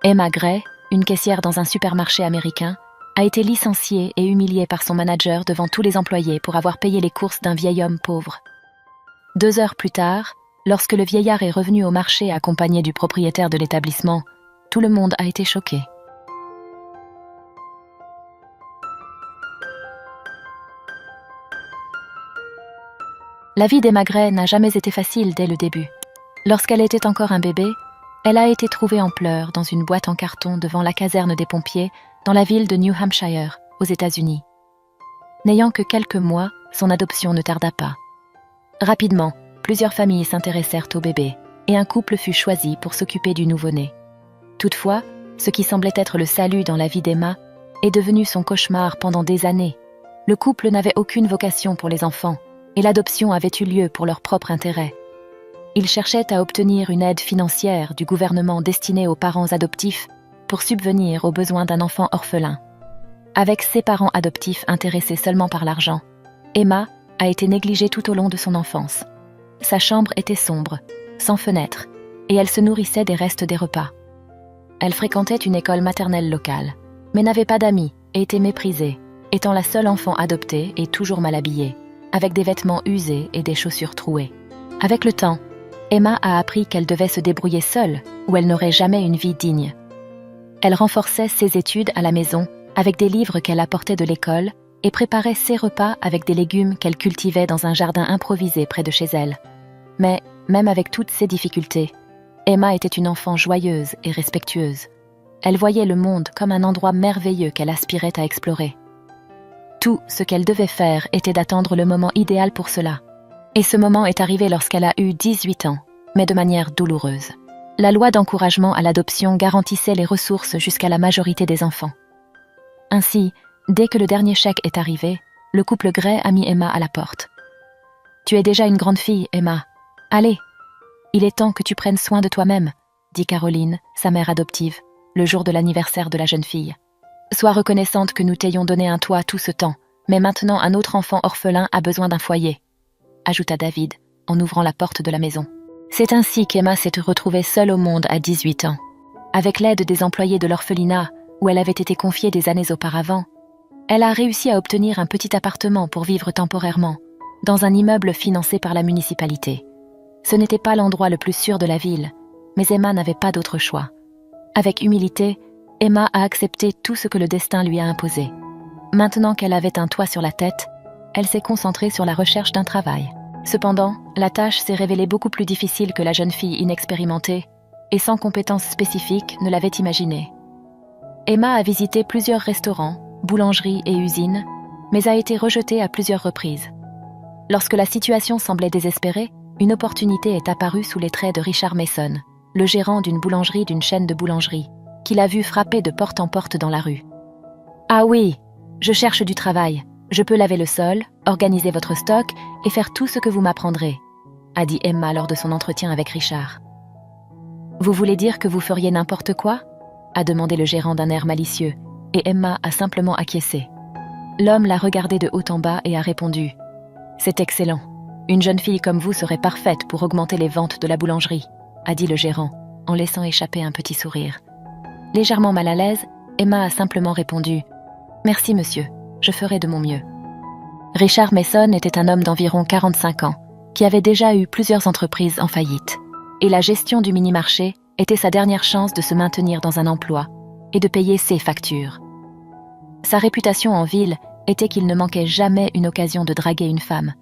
Emma Gray, une caissière dans un supermarché américain, a été licenciée et humiliée par son manager devant tous les employés pour avoir payé les courses d'un vieil homme pauvre. 2 heures plus tard, lorsque le vieillard est revenu au marché accompagné du propriétaire de l'établissement, tout le monde a été choqué. La vie d'Emma Gray n'a jamais été facile dès le début. Lorsqu'elle était encore un bébé, elle a été trouvée en pleurs dans une boîte en carton devant la caserne des pompiers dans la ville de New Hampshire, aux États-Unis. N'ayant que quelques mois, son adoption ne tarda pas. Rapidement, plusieurs familles s'intéressèrent au bébé et un couple fut choisi pour s'occuper du nouveau-né. Toutefois, ce qui semblait être le salut dans la vie d'Emma est devenu son cauchemar pendant des années. Le couple n'avait aucune vocation pour les enfants et l'adoption avait eu lieu pour leur propre intérêt. Ils cherchaient à obtenir une aide financière du gouvernement destinée aux parents adoptifs pour subvenir aux besoins d'un enfant orphelin. Avec ses parents adoptifs intéressés seulement par l'argent, Emma a été négligée tout au long de son enfance. Sa chambre était sombre, sans fenêtre, et elle se nourrissait des restes des repas. Elle fréquentait une école maternelle locale, mais n'avait pas d'amis et était méprisée, étant la seule enfant adoptée et toujours mal habillée, avec des vêtements usés et des chaussures trouées. Avec le temps, Emma a appris qu'elle devait se débrouiller seule ou elle n'aurait jamais une vie digne. Elle renforçait ses études à la maison avec des livres qu'elle apportait de l'école et préparait ses repas avec des légumes qu'elle cultivait dans un jardin improvisé près de chez elle. Mais, même avec toutes ces difficultés, Emma était une enfant joyeuse et respectueuse. Elle voyait le monde comme un endroit merveilleux qu'elle aspirait à explorer. Tout ce qu'elle devait faire était d'attendre le moment idéal pour cela. Et ce moment est arrivé lorsqu'elle a eu 18 ans, mais de manière douloureuse. La loi d'encouragement à l'adoption garantissait les ressources jusqu'à la majorité des enfants. Ainsi, dès que le dernier chèque est arrivé, le couple Gray a mis Emma à la porte. « Tu es déjà une grande fille, Emma. Allez, il est temps que tu prennes soin de toi-même, » dit Caroline, sa mère adoptive, le jour de l'anniversaire de la jeune fille. « Sois reconnaissante que nous t'ayons donné un toit tout ce temps, mais maintenant un autre enfant orphelin a besoin d'un foyer, » ajouta David, en ouvrant la porte de la maison. C'est ainsi qu'Emma s'est retrouvée seule au monde à 18 ans. Avec l'aide des employés de l'orphelinat, où elle avait été confiée des années auparavant, elle a réussi à obtenir un petit appartement pour vivre temporairement, dans un immeuble financé par la municipalité. Ce n'était pas l'endroit le plus sûr de la ville, mais Emma n'avait pas d'autre choix. Avec humilité, Emma a accepté tout ce que le destin lui a imposé. Maintenant qu'elle avait un toit sur la tête, elle s'est concentrée sur la recherche d'un travail. Cependant, la tâche s'est révélée beaucoup plus difficile que la jeune fille inexpérimentée et sans compétences spécifiques ne l'avait imaginé. Emma a visité plusieurs restaurants, boulangeries et usines, mais a été rejetée à plusieurs reprises. Lorsque la situation semblait désespérée, une opportunité est apparue sous les traits de Richard Mason, le gérant d'une boulangerie d'une chaîne de boulangeries, qui l'a vu frapper de porte en porte dans la rue. « Ah oui, je cherche du travail. Je peux laver le sol, organiser votre stock et faire tout ce que vous m'apprendrez, » a dit Emma lors de son entretien avec Richard. « Vous voulez dire que vous feriez n'importe quoi ?» a demandé le gérant d'un air malicieux, et Emma a simplement acquiescé. L'homme l'a regardée de haut en bas et a répondu « C'est excellent. Une jeune fille comme vous serait parfaite pour augmenter les ventes de la boulangerie, » a dit le gérant, en laissant échapper un petit sourire. Légèrement mal à l'aise, Emma a simplement répondu « Merci monsieur, je ferai de mon mieux. » Richard Mason était un homme d'environ 45 ans, qui avait déjà eu plusieurs entreprises en faillite. Et la gestion du mini-marché était sa dernière chance de se maintenir dans un emploi et de payer ses factures. Sa réputation en ville était qu'il ne manquait jamais une occasion de draguer une femme.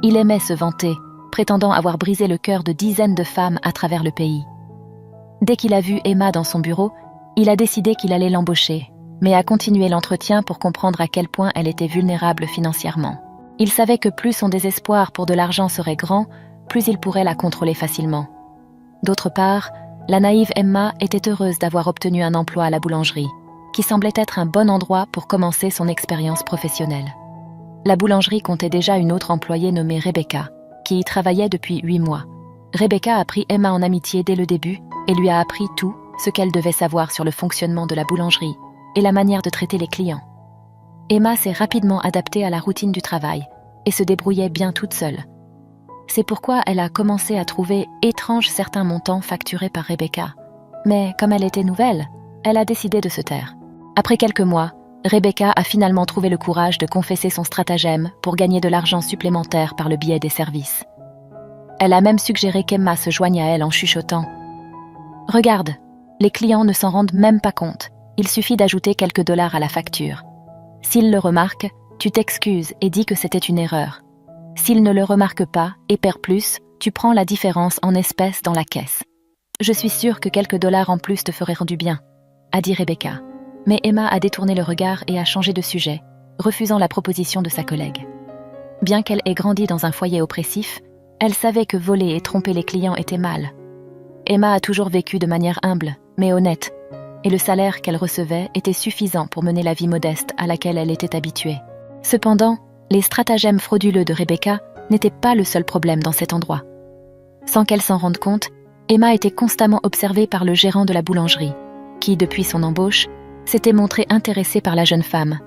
Il aimait se vanter, prétendant avoir brisé le cœur de dizaines de femmes à travers le pays. Dès qu'il a vu Emma dans son bureau, il a décidé qu'il allait l'embaucher, mais a continué l'entretien pour comprendre à quel point elle était vulnérable financièrement. Il savait que plus son désespoir pour de l'argent serait grand, plus il pourrait la contrôler facilement. D'autre part, la naïve Emma était heureuse d'avoir obtenu un emploi à la boulangerie, qui semblait être un bon endroit pour commencer son expérience professionnelle. La boulangerie comptait déjà une autre employée nommée Rebecca, qui y travaillait depuis 8 mois. Rebecca a pris Emma en amitié dès le début et lui a appris tout ce qu'elle devait savoir sur le fonctionnement de la boulangerie et la manière de traiter les clients. Emma s'est rapidement adaptée à la routine du travail et se débrouillait bien toute seule. C'est pourquoi elle a commencé à trouver étranges certains montants facturés par Rebecca. Mais comme elle était nouvelle, elle a décidé de se taire. Après quelques mois, Rebecca a finalement trouvé le courage de confesser son stratagème pour gagner de l'argent supplémentaire par le biais des services. Elle a même suggéré qu'Emma se joigne à elle en chuchotant. « Regarde, les clients ne s'en rendent même pas compte. Il suffit d'ajouter quelques dollars à la facture. S'ils le remarquent, tu t'excuses et dis que c'était une erreur. S'ils ne le remarquent pas et perdent plus, tu prends la différence en espèces dans la caisse. Je suis sûre que quelques dollars en plus te feraient du bien, » a dit Rebecca. Mais Emma a détourné le regard et a changé de sujet, refusant la proposition de sa collègue. Bien qu'elle ait grandi dans un foyer oppressif, elle savait que voler et tromper les clients était mal. Emma a toujours vécu de manière humble, mais honnête, et le salaire qu'elle recevait était suffisant pour mener la vie modeste à laquelle elle était habituée. Cependant, les stratagèmes frauduleux de Rebecca n'étaient pas le seul problème dans cet endroit. Sans qu'elle s'en rende compte, Emma était constamment observée par le gérant de la boulangerie, qui, depuis son embauche, s'était montré intéressé par la jeune femme.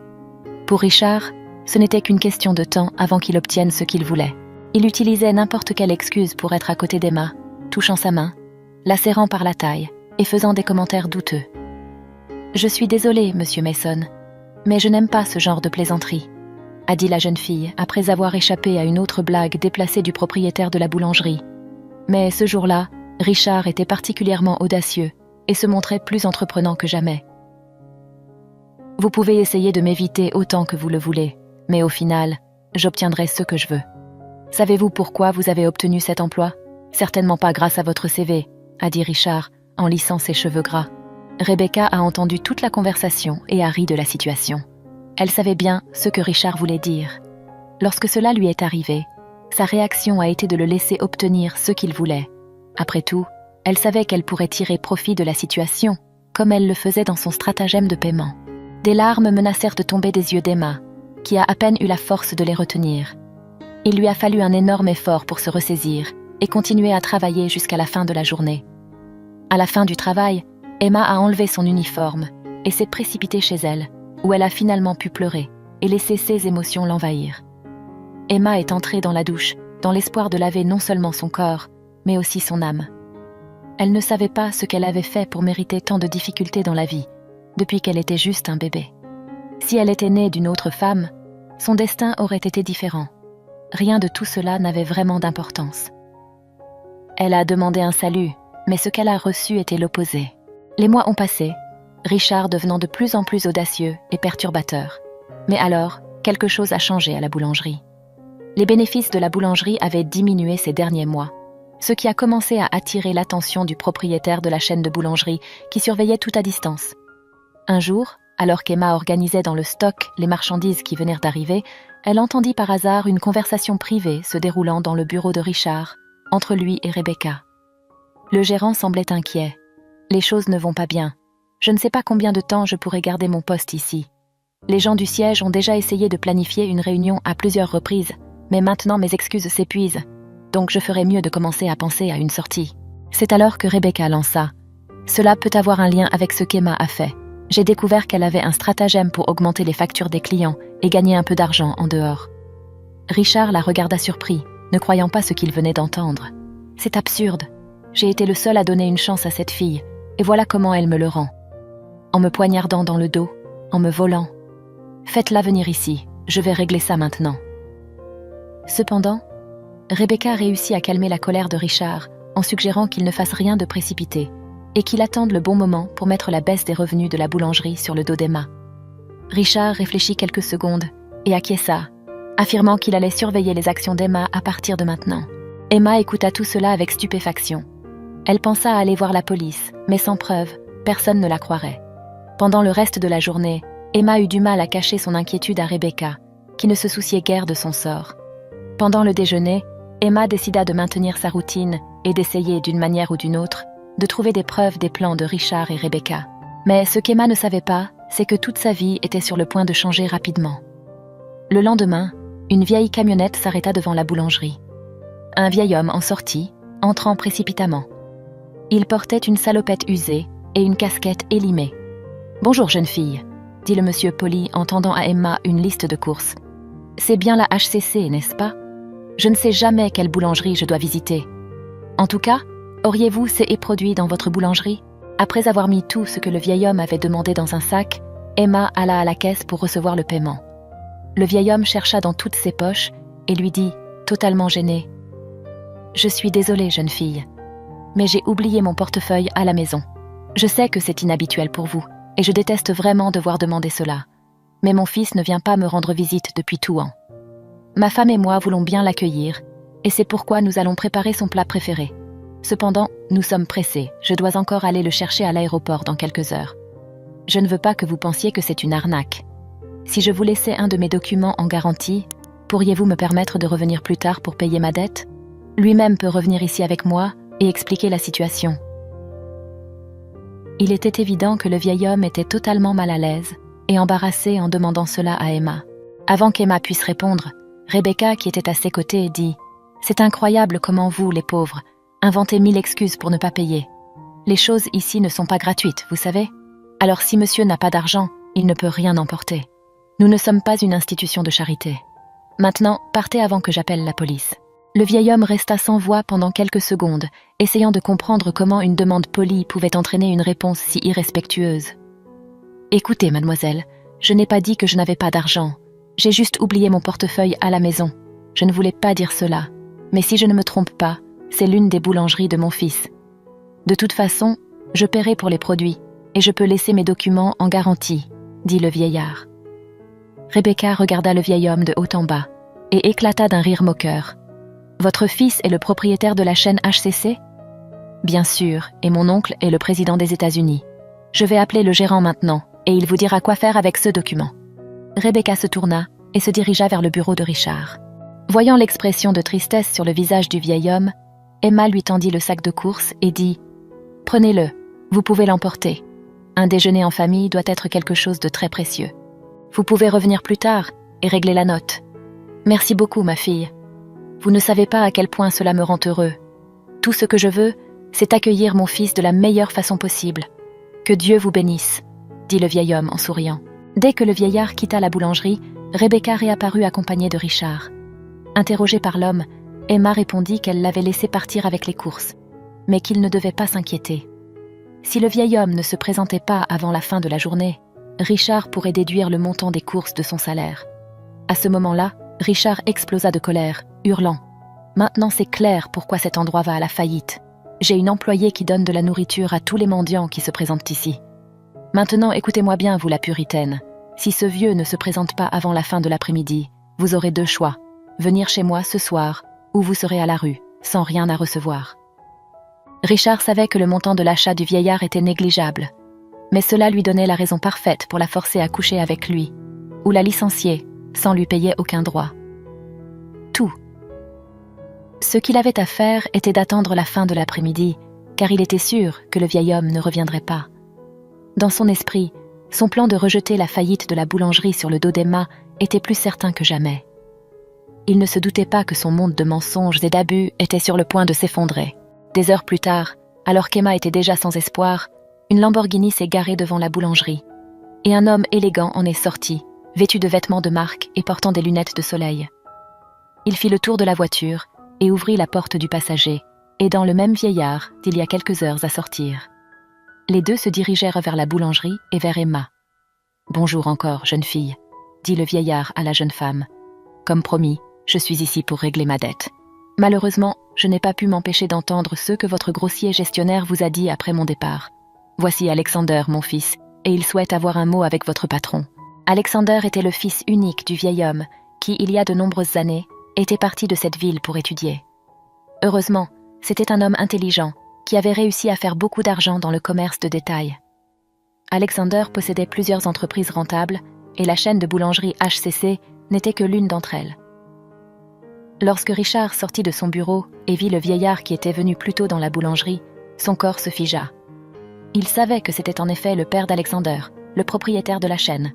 Pour Richard, ce n'était qu'une question de temps avant qu'il obtienne ce qu'il voulait. Il utilisait n'importe quelle excuse pour être à côté d'Emma, touchant sa main, la serrant par la taille et faisant des commentaires douteux. « Je suis désolée, monsieur Mason, mais je n'aime pas ce genre de plaisanterie, » a dit la jeune fille après avoir échappé à une autre blague déplacée du propriétaire de la boulangerie. Mais ce jour-là, Richard était particulièrement audacieux et se montrait plus entreprenant que jamais. « Vous pouvez essayer de m'éviter autant que vous le voulez, mais au final, j'obtiendrai ce que je veux. Savez-vous pourquoi vous avez obtenu cet emploi ? Certainement pas grâce à votre CV, » a dit Richard en lissant ses cheveux gras. Rebecca a entendu toute la conversation et a ri de la situation. Elle savait bien ce que Richard voulait dire. Lorsque cela lui est arrivé, sa réaction a été de le laisser obtenir ce qu'il voulait. Après tout, elle savait qu'elle pourrait tirer profit de la situation, comme elle le faisait dans son stratagème de paiement. Des larmes menacèrent de tomber des yeux d'Emma, qui a à peine eu la force de les retenir. Il lui a fallu un énorme effort pour se ressaisir et continuer à travailler jusqu'à la fin de la journée. À la fin du travail, Emma a enlevé son uniforme et s'est précipitée chez elle, où elle a finalement pu pleurer et laisser ses émotions l'envahir. Emma est entrée dans la douche, dans l'espoir de laver non seulement son corps, mais aussi son âme. Elle ne savait pas ce qu'elle avait fait pour mériter tant de difficultés dans la vie, depuis qu'elle était juste un bébé. Si elle était née d'une autre femme, son destin aurait été différent. Rien de tout cela n'avait vraiment d'importance. Elle a demandé un salut, mais ce qu'elle a reçu était l'opposé. Les mois ont passé, Richard devenant de plus en plus audacieux et perturbateur. Mais alors, quelque chose a changé à la boulangerie. Les bénéfices de la boulangerie avaient diminué ces derniers mois, ce qui a commencé à attirer l'attention du propriétaire de la chaîne de boulangerie qui surveillait tout à distance. Un jour, alors qu'Emma organisait dans le stock les marchandises qui venaient d'arriver, elle entendit par hasard une conversation privée se déroulant dans le bureau de Richard, entre lui et Rebecca. Le gérant semblait inquiet. « Les choses ne vont pas bien. Je ne sais pas combien de temps je pourrai garder mon poste ici. Les gens du siège ont déjà essayé de planifier une réunion à plusieurs reprises, mais maintenant mes excuses s'épuisent, donc je ferais mieux de commencer à penser à une sortie. » C'est alors que Rebecca lança. « Cela peut avoir un lien avec ce qu'Emma a fait. J'ai découvert qu'elle avait un stratagème pour augmenter les factures des clients et gagner un peu d'argent en dehors. » Richard la regarda surpris, ne croyant pas ce qu'il venait d'entendre. « C'est absurde. J'ai été le seul à donner une chance à cette fille, et voilà comment elle me le rend. En me poignardant dans le dos, en me volant. Faites-la venir ici, je vais régler ça maintenant. » Cependant, Rebecca réussit à calmer la colère de Richard en suggérant qu'il ne fasse rien de précipité et qu'il attende le bon moment pour mettre la baisse des revenus de la boulangerie sur le dos d'Emma. Richard réfléchit quelques secondes et acquiesça, affirmant qu'il allait surveiller les actions d'Emma à partir de maintenant. Emma écouta tout cela avec stupéfaction. Elle pensa à aller voir la police, mais sans preuve, personne ne la croirait. Pendant le reste de la journée, Emma eut du mal à cacher son inquiétude à Rebecca, qui ne se souciait guère de son sort. Pendant le déjeuner, Emma décida de maintenir sa routine et d'essayer, d'une manière ou d'une autre, de trouver des preuves des plans de Richard et Rebecca. Mais ce qu'Emma ne savait pas, c'est que toute sa vie était sur le point de changer rapidement. Le lendemain, une vieille camionnette s'arrêta devant la boulangerie. Un vieil homme en sortit, entrant précipitamment. Il portait une salopette usée et une casquette élimée. « Bonjour, jeune fille », dit le monsieur poli en tendant à Emma une liste de courses. « C'est bien la HCC, n'est-ce pas ? Je ne sais jamais quelle boulangerie je dois visiter. En tout cas, auriez-vous ces produits dans votre boulangerie ? Après avoir mis tout ce que le vieil homme avait demandé dans un sac, Emma alla à la caisse pour recevoir le paiement. Le vieil homme chercha dans toutes ses poches et lui dit, totalement gêné, « Je suis désolée, jeune fille, mais j'ai oublié mon portefeuille à la maison. Je sais que c'est inhabituel pour vous, et je déteste vraiment devoir demander cela. Mais mon fils ne vient pas me rendre visite depuis Touan. Ma femme et moi voulons bien l'accueillir, et c'est pourquoi nous allons préparer son plat préféré. Cependant, nous sommes pressés, je dois encore aller le chercher à l'aéroport dans quelques heures. Je ne veux pas que vous pensiez que c'est une arnaque. Si je vous laissais un de mes documents en garantie, pourriez-vous me permettre de revenir plus tard pour payer ma dette? Lui-même peut revenir ici avec moi et expliquer la situation. » Il était évident que le vieil homme était totalement mal à l'aise et embarrassé en demandant cela à Emma. Avant qu'Emma puisse répondre, Rebecca, qui était à ses côtés, dit « C'est incroyable comment vous, les pauvres, inventez 1000 excuses pour ne pas payer. Les choses ici ne sont pas gratuites, vous savez. Alors si monsieur n'a pas d'argent, il ne peut rien emporter. Nous ne sommes pas une institution de charité. Maintenant, partez avant que j'appelle la police. » Le vieil homme resta sans voix pendant quelques secondes, essayant de comprendre comment une demande polie pouvait entraîner une réponse si irrespectueuse. « Écoutez, mademoiselle, je n'ai pas dit que je n'avais pas d'argent. J'ai juste oublié mon portefeuille à la maison. Je ne voulais pas dire cela. Mais si je ne me trompe pas, c'est l'une des boulangeries de mon fils. De toute façon, je paierai pour les produits, et je peux laisser mes documents en garantie, » dit le vieillard. Rebecca regarda le vieil homme de haut en bas, et éclata d'un rire moqueur. « Votre fils est le propriétaire de la chaîne HCC ? » ?»« Bien sûr, et mon oncle est le président des États-Unis. Je vais appeler le gérant maintenant, et il vous dira quoi faire avec ce document. » Rebecca se tourna et se dirigea vers le bureau de Richard. Voyant l'expression de tristesse sur le visage du vieil homme, Emma lui tendit le sac de course et dit « Prenez-le, vous pouvez l'emporter. Un déjeuner en famille doit être quelque chose de très précieux. Vous pouvez revenir plus tard et régler la note. Merci beaucoup, ma fille. Vous ne savez pas à quel point cela me rend heureux. Tout ce que je veux, c'est accueillir mon fils de la meilleure façon possible. Que Dieu vous bénisse, » dit le vieil homme en souriant. Dès que le vieillard quitta la boulangerie, Rebecca réapparut accompagnée de Richard. Interrogée par l'homme, Emma répondit qu'elle l'avait laissé partir avec les courses, mais qu'il ne devait pas s'inquiéter. Si le vieil homme ne se présentait pas avant la fin de la journée, Richard pourrait déduire le montant des courses de son salaire. À ce moment-là, Richard explosa de colère, hurlant « Maintenant c'est clair pourquoi cet endroit va à la faillite. J'ai une employée qui donne de la nourriture à tous les mendiants qui se présentent ici. Maintenant écoutez-moi bien, vous la puritaine. Si ce vieux ne se présente pas avant la fin de l'après-midi, vous aurez deux choix. Venir chez moi ce soir, ou vous serez à la rue, sans rien à recevoir. » Richard savait que le montant de l'achat du vieillard était négligeable, mais cela lui donnait la raison parfaite pour la forcer à coucher avec lui, ou la licencier, sans lui payer aucun droit. Tout. Ce qu'il avait à faire était d'attendre la fin de l'après-midi, car il était sûr que le vieil homme ne reviendrait pas. Dans son esprit, son plan de rejeter la faillite de la boulangerie sur le dos d'Emma était plus certain que jamais. Il ne se doutait pas que son monde de mensonges et d'abus était sur le point de s'effondrer. Des heures plus tard, alors qu'Emma était déjà sans espoir, une Lamborghini s'est garée devant la boulangerie, et un homme élégant en est sorti, vêtu de vêtements de marque et portant des lunettes de soleil. Il fit le tour de la voiture et ouvrit la porte du passager, aidant le même vieillard d'il y a quelques heures à sortir. Les deux se dirigèrent vers la boulangerie et vers Emma. « Bonjour encore, jeune fille, » dit le vieillard à la jeune femme. « Comme promis, je suis ici pour régler ma dette. Malheureusement, je n'ai pas pu m'empêcher d'entendre ce que votre grossier gestionnaire vous a dit après mon départ. Voici Alexander, mon fils, et il souhaite avoir un mot avec votre patron. » Alexander était le fils unique du vieil homme qui, il y a de nombreuses années, était parti de cette ville pour étudier. Heureusement, c'était un homme intelligent qui avait réussi à faire beaucoup d'argent dans le commerce de détail. Alexander possédait plusieurs entreprises rentables et la chaîne de boulangerie HCC n'était que l'une d'entre elles. Lorsque Richard sortit de son bureau et vit le vieillard qui était venu plus tôt dans la boulangerie, son corps se figea. Il savait que c'était en effet le père d'Alexander, le propriétaire de la chaîne.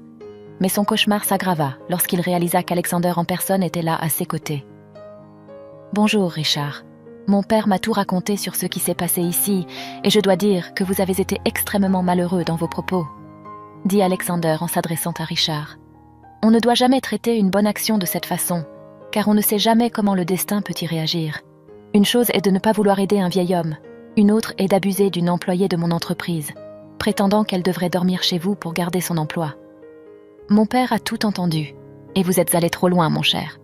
Mais son cauchemar s'aggrava lorsqu'il réalisa qu'Alexander en personne était là à ses côtés. « Bonjour, Richard. Mon père m'a tout raconté sur ce qui s'est passé ici, et je dois dire que vous avez été extrêmement malheureux dans vos propos, » dit Alexander en s'adressant à Richard. « On ne doit jamais traiter une bonne action de cette façon, car on ne sait jamais comment le destin peut y réagir. Une chose est de ne pas vouloir aider un vieil homme, Une autre est d'abuser d'une employée de mon entreprise, prétendant qu'elle devrait dormir chez vous pour garder son emploi. Mon père a tout entendu, et vous êtes allé trop loin, mon cher.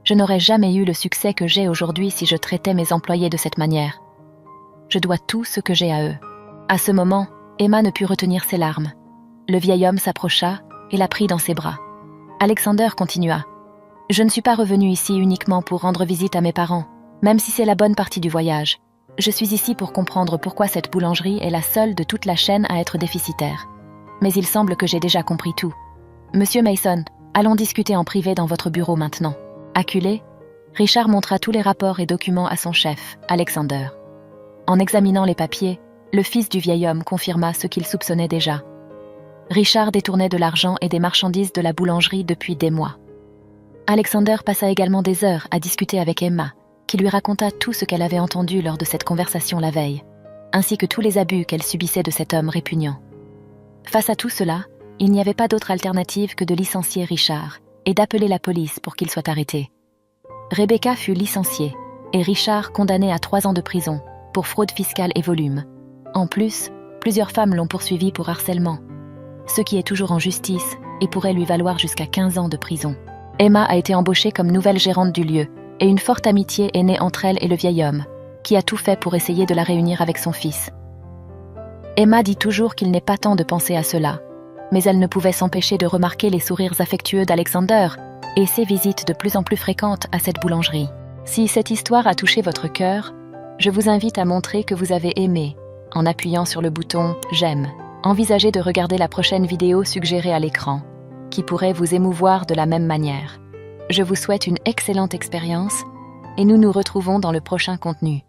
Je n'aurais jamais eu le succès que j'ai aujourd'hui si je traitais mes employés de cette manière. Je dois tout ce que j'ai à eux. À ce moment, Emma ne put retenir ses larmes. Le vieil homme s'approcha et la prit dans ses bras. Alexander continua. « Je ne suis pas revenu ici uniquement pour rendre visite à mes parents, même si c'est la bonne partie du voyage. Je suis ici pour comprendre pourquoi cette boulangerie est la seule de toute la chaîne à être déficitaire. Mais il semble que j'ai déjà compris tout. Monsieur Mason, allons discuter en privé dans votre bureau maintenant. » Acculé, Richard montra tous les rapports et documents à son chef, Alexander. En examinant les papiers, le fils du vieil homme confirma ce qu'il soupçonnait déjà. Richard détournait de l'argent et des marchandises de la boulangerie depuis des mois. Alexander passa également des heures à discuter avec Emma, qui lui raconta tout ce qu'elle avait entendu lors de cette conversation la veille, ainsi que tous les abus qu'elle subissait de cet homme répugnant. Face à tout cela, il n'y avait pas d'autre alternative que de licencier Richard et d'appeler la police pour qu'il soit arrêté. Rebecca fut licenciée et Richard condamné à 3 ans de prison pour fraude fiscale et volume. En plus, plusieurs femmes l'ont poursuivi pour harcèlement, ce qui est toujours en justice et pourrait lui valoir jusqu'à 15 ans de prison. Emma a été embauchée comme nouvelle gérante du lieu et une forte amitié est née entre elle et le vieil homme, qui a tout fait pour essayer de la réunir avec son fils. Emma dit toujours qu'il n'est pas temps de penser à cela, mais elle ne pouvait s'empêcher de remarquer les sourires affectueux d'Alexander et ses visites de plus en plus fréquentes à cette boulangerie. Si cette histoire a touché votre cœur, je vous invite à montrer que vous avez aimé, en appuyant sur le bouton « J'aime ». Envisagez de regarder la prochaine vidéo suggérée à l'écran, qui pourrait vous émouvoir de la même manière. Je vous souhaite une excellente expérience et nous nous retrouvons dans le prochain contenu.